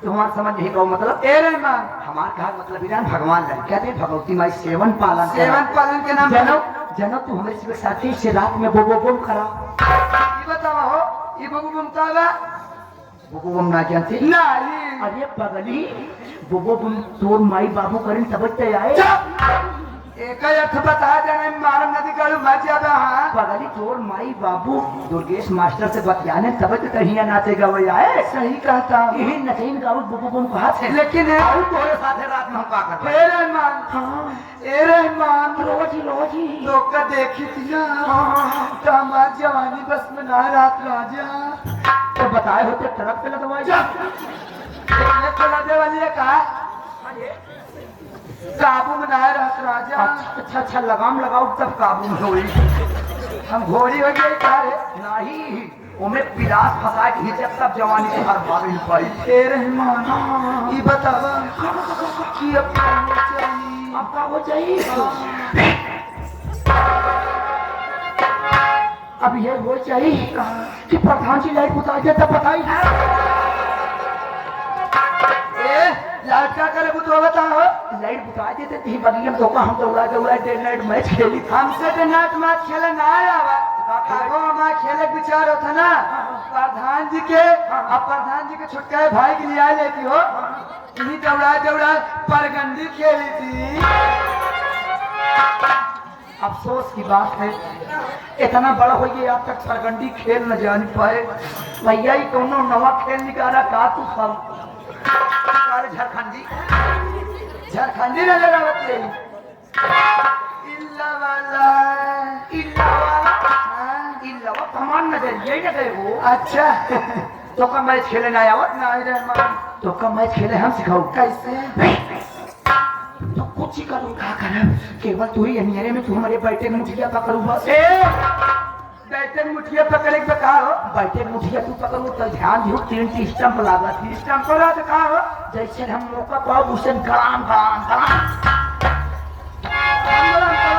तुम्हारा समझ नहीं कहो मतलब ए रहमान हमार कहा मतलब ईरान भगवान लड़का थे भगवती माई सेवन पालन के नाम जनो जनो तू हमारे से साथी से रात में बोबो बोम करा ये बतावा हो ये बबू बुमता बा बोबो बोम ना जानती नहीं अरे पगली बोबो बोम तोर माई बाबू करें तब ते आए एक अर्थ बता देने मानव नदी कालू भाजिया बा हां पगली तोर माई बाबू दुर्गेश मास्टर से बतियाने तब तो कहीं नाचे गवे आए सही कहता यही नचीन गाऊ बोबो बोम कहा थे लेकिन और तोरे साथे रात में हम का कर ए रहमान हां ए रहमान रोजी तो का देखी थी ना तो हमारी जवानी बस में ना रात राजा तो बताए होते ट्रक पे लगवाए ये चला दे वाली है कहा काबू में ना रात राजा अच्छा लगाम लगाओ तब काबू में होई हम घोड़ी हो गई क्या रे नहीं ओमे पिलास फसा के हिचक तब जवानी से हर भाभी पाई ए रहमान ये बतावा कि अब क्या होना चाहिए आपका हो चाहिए अब ये वो चाहिए कि प्रधान जी लाइट बुता दे तब बताई ए लड़का करे वो तो बताओ लाइट बुता देते ती बगल में धोखा हम दौड़ा डे नाइट मैच खेली हमसे तो नाच मैच खेले ना आया कागो हमारा खेले विचार होता ना प्रधान जी के अब प्रधान जी के छुटकारे भाई के लिए आ लेती हो इन्हीं दौड़ा परगंडी खेली थी अफसोस की बात है इतना बड़ा हो गया अब तक सरगंडी खेल न जान पाए भैया ही कोनो नवा खेल निकाला का तू सब सारे झारखंडी न लगा बच्चे इल्ला वाला इल्लावा कमान नजर ये न गए वो अच्छा तो का मैच खेले ना आवत नहीं रहमान तो का मैच खेले हम सिखाओ कैसे तो कुछ ही करूँ क्या करूँ केवल तू ही अंधेरे में तू हमारे बैठे में मुठिया पकड़ू बस ए बैठे मुठिया पकड़े के कहा हो बैठे मुठिया तू पकड़ू तो ध्यान दियो 3 स्टंप लागा थी स्टंप रहा तो कहा हो जैसे हम मौका पाओ उसे गराम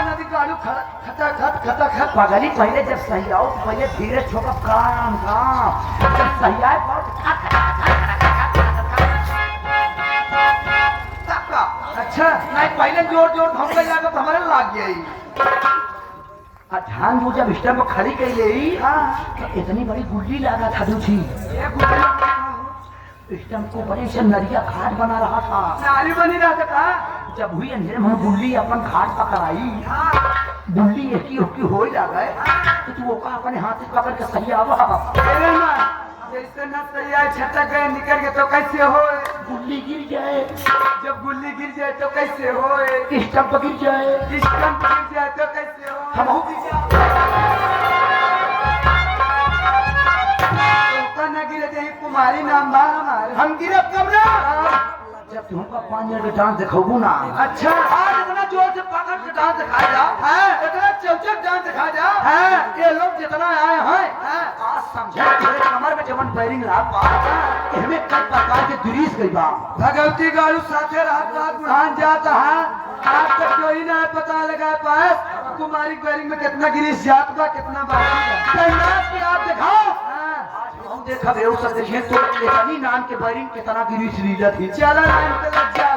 नदी कालू खता खत पगली पहले जब सही आओ तो पहले धीरे छोका काम जब सही आए अच्छा नहीं पहले जोर धमका जाकर तो हमारे लाग गई ध्यान दो जब स्टंप खड़ी कर ले तो इतनी बड़ी गुल्ली लगा था दूसरी स्टंप को बड़े से नरिया घाट बना रहा था नाली बनी रहा था जब हुई अंधेरे में गुल्ली अपन घाट पकड़ाई गुल्ली एक हो ही लगा तो तू का अपने हाथ से पकड़ के सही आवा जैसे न सही आए छटक गए निकल गए तो कैसे हो गुल्ली गिर जाए जब गुल्ली गिर जाए तो कैसे हो स्टंप गिर जाए स्टंप गिर जाए तो कैसे हो हम तो न गिरे थे कुमारी नाम बा हमारे हम गिरे कब ना जब तुमका 5 मिनट का डांस दिखाऊं ना अच्छा आज इतना जोर से पकड़ के डांस दिखा जा इतना चौचक डांस दिखा जा ये लोग जितना आए हैं आज समझे तेरे कमर में जवन पैरिंग ला पा इसमें कई प्रकार के दुरीस गई बा भगवती गाड़ू साथे रात बुढ़ान जाता है आज तक कोई ना पता लगा पाए कुमारी बैरिंग में कितना गिरीश जात बा कितना बाकी की आप दिखाओ हम देखा बेउ सब देखिए तो इतनी नाम के बैरिंग कितना गिरीश लीला थी चला लाइन पे लग जा